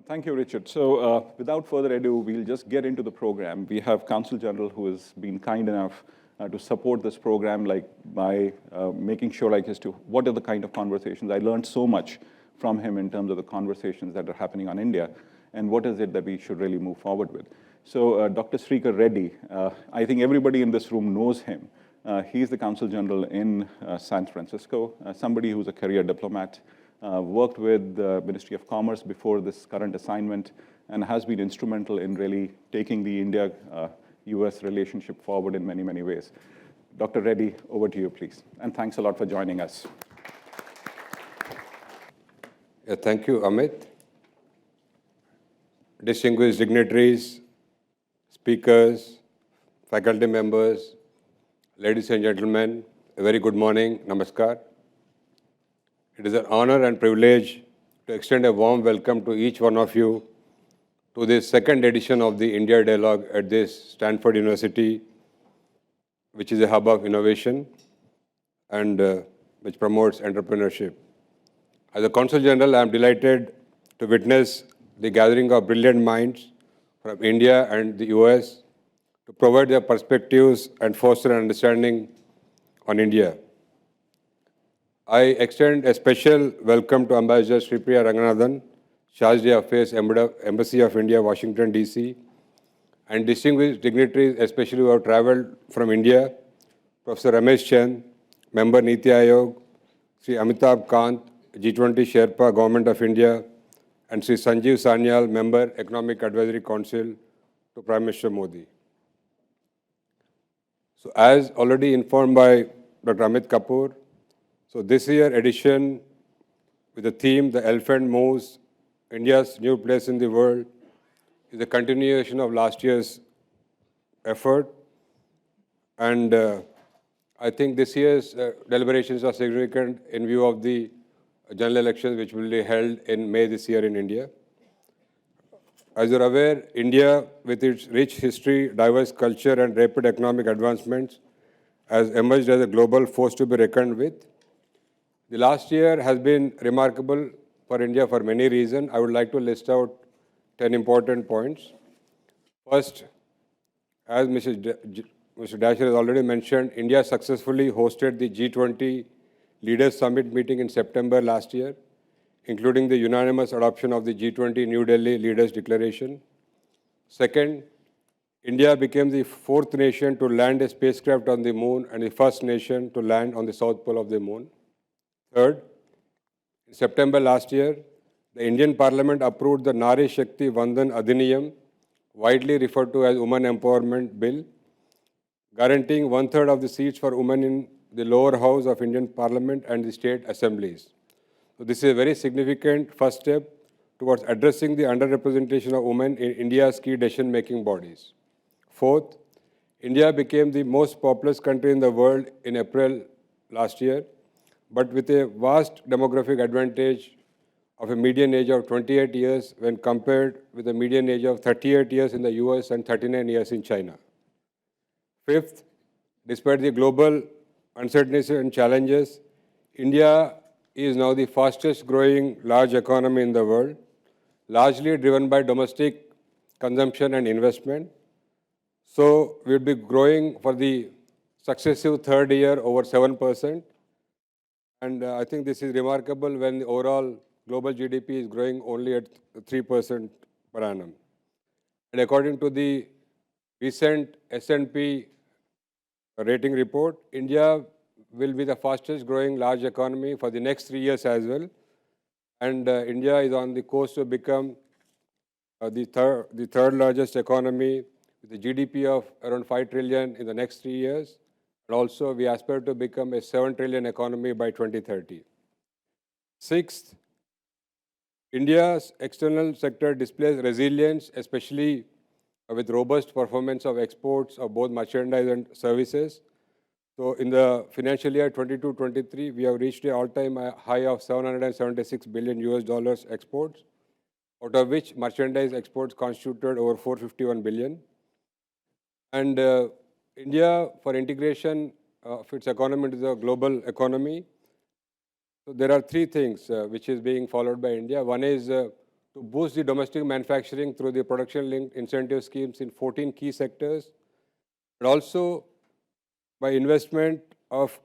Thank you, Richard. So without further ado, we'll just get into the program. We have Consul General who has been kind enough to support this program, like by making sure, like, as to what are the kind of conversations. I learned so much from him in terms of the conversations that are happening on India, and what is it that we should really move forward with. So Dr. Srikar Reddy, I think everybody in this room knows him. He's the Consul General in San Francisco, somebody who's a career diplomat, worked with the Ministry of Commerce before this current assignment, and has been instrumental in really taking the India-US relationship forward in many, many ways. Dr. Reddy, over to you, please. And thanks a lot for joining us. Thank you, Amit. Distinguished dignitaries, speakers, faculty members, ladies and gentlemen, a very good morning, namaskar. It is an honor and privilege to extend a warm welcome to each one of you to this second edition of the India Dialogue at this Stanford University, which is a hub of innovation and which promotes entrepreneurship. As a Consul General, I am delighted to witness the gathering of brilliant minds from India and the US to provide their perspectives and foster an understanding on India. I extend a special welcome to Ambassador Sripriya Ranganathan, Charge d'Affaires, Embassy of India, Washington, D.C., and distinguished dignitaries, especially who have traveled from India, Professor Ramesh Chand, Member Niti Aayog, Sri Amitabh Kant, G20 Sherpa, Government of India, and Sri Sanjeev Sanyal, Member, Economic Advisory Council to Prime Minister Modi. So as already informed by Dr. Amit Kapoor, so this year edition with the theme, The Elephant Moves, India's New Place in the World, is a continuation of last year's effort. And I think this year's deliberations are significant in view of the general elections which will be held in May this year in India. As you're aware, India, with its rich history, diverse culture, and rapid economic advancements, has emerged as a global force to be reckoned with. The last year has been remarkable for India for many reasons. I would like to list out 10 important points. First, as Mr. Dasher has already mentioned, India successfully hosted the G20 Leaders Summit meeting in September last year, including the unanimous adoption of the G20 New Delhi Leaders Declaration. Second, India became the fourth nation to land a spacecraft on the moon and the first nation to land on the south pole of the moon. Third, in September last year, the Indian Parliament approved the Nari Shakti Vandan Adhiniyam, widely referred to as Women Empowerment Bill, guaranteeing one-third of the seats for women in the lower house of Indian Parliament and the state assemblies. So this is a very significant first step towards addressing the underrepresentation of women in India's key decision-making bodies. Fourth, India became the most populous country in the world in April last year, but with a vast demographic advantage of a median age of 28 years when compared with a median age of 38 years in the US and 39 years in China. Fifth, despite the global uncertainties and challenges, India is now the fastest growing large economy in the world, largely driven by domestic consumption and investment. So we will be growing for the successive third year over 7%. And I think this is remarkable when the overall global GDP is growing only at 3% per annum. And according to the recent S&P rating report, India will be the fastest growing large economy for the next 3 years as well. And India is on the course to become the third largest economy with a GDP of around 5 trillion in the next 3 years. And also, we aspire to become a 7 trillion economy by 2030. Sixth, India's external sector displays resilience, especially with robust performance of exports of both merchandise and services. So in the financial year 22-23, we have reached an all-time high of 776 billion US dollars exports, out of which merchandise exports constituted over 451 billion. And India, for integration of its economy into the global economy, so there are three things which is being followed by India. One is to boost the domestic manufacturing through the production-linked incentive schemes in 14 key sectors, but also by investment of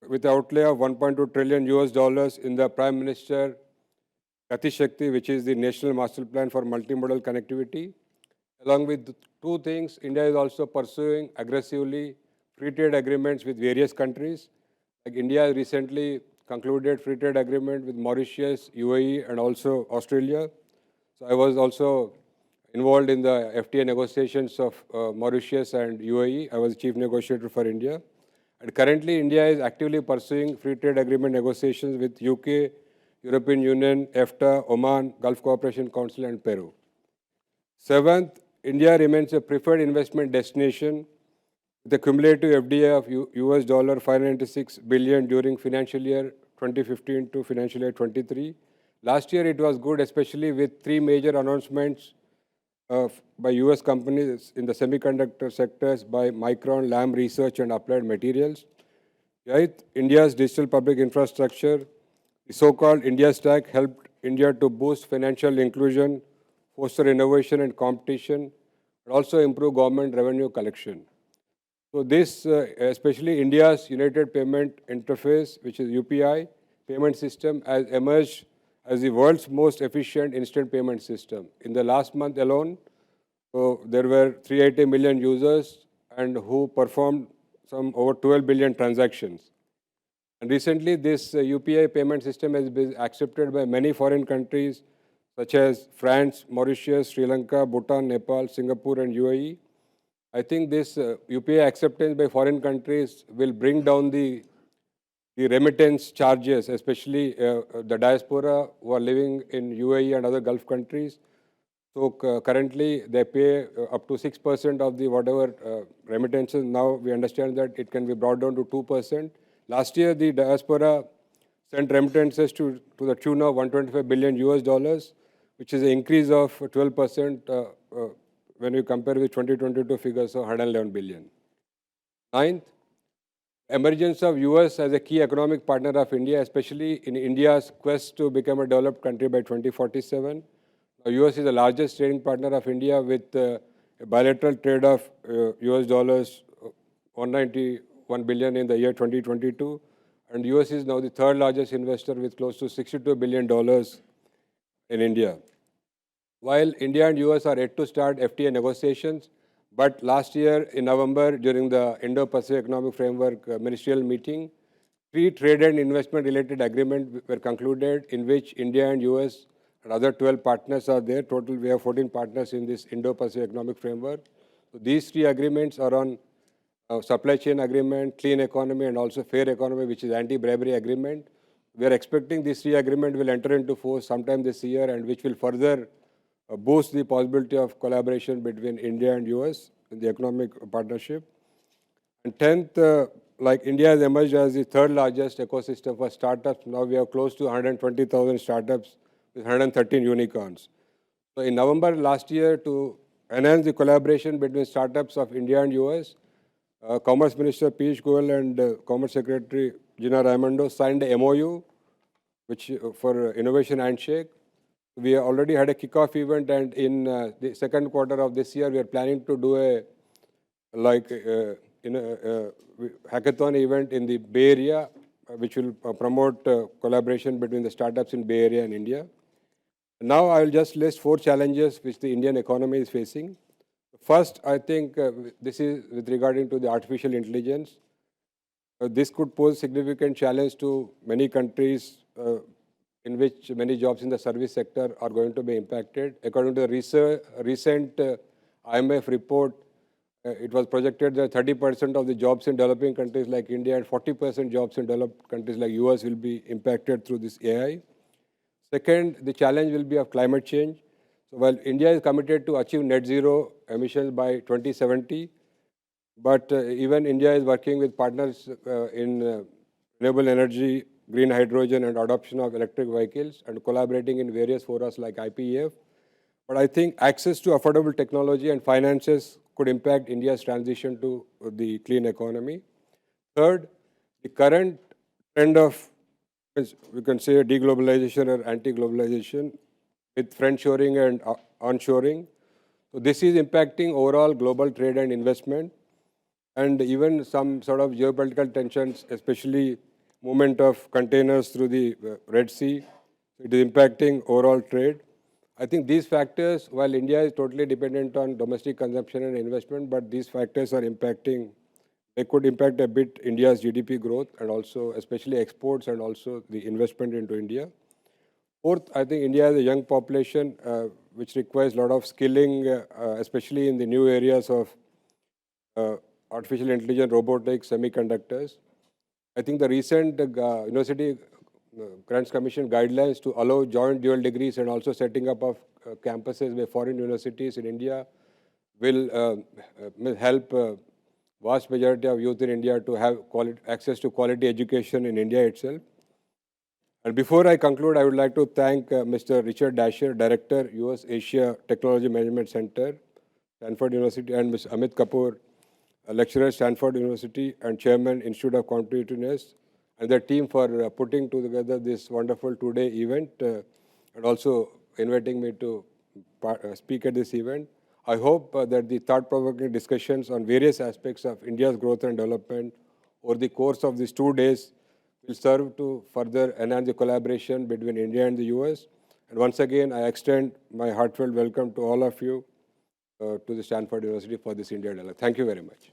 with the outlay of 1.2 trillion US dollars in the Prime Minister Gati Shakti, which is the National Master Plan for Multimodal Connectivity. Along with two things, India is also pursuing aggressively free trade agreements with various countries. Like India recently concluded free trade agreement with Mauritius, UAE, and also Australia. So I was also involved in the FTA negotiations of Mauritius and UAE. I was chief negotiator for India. And currently, India is actively pursuing free trade agreement negotiations with UK, European Union, EFTA, Oman, Gulf Cooperation Council, and Peru. Seventh, India remains a preferred investment destination with a cumulative FDI of US dollar 596 billion during financial year 2015 to financial year 23. Last year, it was good, especially with three major announcements by US companies in the semiconductor sectors by Micron, Lam Research, and Applied Materials. Right? India's digital public infrastructure, the so-called India Stack, helped India to boost financial inclusion, foster innovation and competition, and also improve government revenue collection. So this, especially India's United Payment Interface, which is UPI payment system, has emerged as the world's most efficient instant payment system. In the last month alone, there were 380 million users and who performed some over 12 billion transactions. And recently, this UPI payment system has been accepted by many foreign countries such as France, Mauritius, Sri Lanka, Bhutan, Nepal, Singapore, and UAE. I think this UPI acceptance by foreign countries will bring down the remittance charges, especially the diaspora who are living in UAE and other Gulf countries. So currently, they pay up to 6% of the whatever remittances. Now we understand that it can be brought down to 2%. Last year, the diaspora sent remittances to the tune of 125 billion US dollars, which is an increase of 12% when you compare with 2022 figures of 111 billion. Ninth, emergence of US as a key economic partner of India, especially in India's quest to become a developed country by 2047. Now, US is the largest trading partner of India with a bilateral trade of US dollars 191 billion in the year 2022. And US is now the third largest investor with close to $62 billion in India. While India and US are yet to start FTA negotiations, but last year in November, during the Indo-Pacific Economic Framework ministerial meeting, three trade and investment related agreements were concluded in which India and US and other 12 partners are there. Total, we have 14 partners in this Indo-Pacific Economic Framework. So these three agreements are on supply chain agreement, clean economy, and also fair economy, which is anti-bribery agreement. We are expecting these three agreements will enter into force sometime this year, and which will further boost the possibility of collaboration between India and US in the economic partnership. And 10th, like India has emerged as the third largest ecosystem for startups. Now we have close to 120,000 startups with 113 unicorns. So in November last year, to enhance the collaboration between startups of India and US, Commerce Minister Piyush Goyal and Commerce Secretary Gina Raimondo signed a MOU which for Innovation Handshake. We already had a kickoff event, and in the second quarter of this year, we are planning to do a hackathon event in the Bay Area, which will promote collaboration between the startups in Bay Area and India. Now I will just list 4 challenges which the Indian economy is facing. First, I think this is with regarding to the artificial intelligence. This could pose significant challenge to many countries in which many jobs in the service sector are going to be impacted. According to the recent IMF report, it was projected that 30% of the jobs in developing countries like India and 40% jobs in developed countries like US will be impacted through this AI. Second, the challenge will be of climate change. So while India is committed to achieve net zero emissions by 2070, but even India is working with partners in renewable energy, green hydrogen, and adoption of electric vehicles, and collaborating in various forums like IPEF. But I think access to affordable technology and finances could impact India's transition to the clean economy. Third, the current trend of, we can say, deglobalization or anti-globalization with friendshoring and onshoring. So this is impacting overall global trade and investment, and even some sort of geopolitical tensions, especially movement of containers through the Red Sea. It is impacting overall trade. I think these factors, while India is totally dependent on domestic consumption and investment, but these factors are impacting, they could impact a bit India's GDP growth and also especially exports and also the investment into India. Fourth, I think India has a young population which requires a lot of skilling, especially in the new areas of uh, artificial intelligence, robotics, semiconductors. I think the recent University Grants Commission guidelines to allow joint dual degrees and also setting up of campuses with foreign universities in India will help vast majority of youth in India to have access to quality education in India itself. And before I conclude, I would like to thank Mr. Richard Dasher, Director, US Asia Technology Management Center, Stanford University, and Mr. Amit Kapoor, a lecturer, Stanford University, and Chairman, Institute of Competitiveness, and their team for putting together this wonderful two-day event and also inviting me to speak at this event. I hope that the thought-provoking discussions on various aspects of India's growth and development over the course of these 2 days will serve to further enhance the collaboration between India and the US. And once again, I extend my heartfelt welcome to all of you to the Stanford University for this India Dialogue. Thank you very much.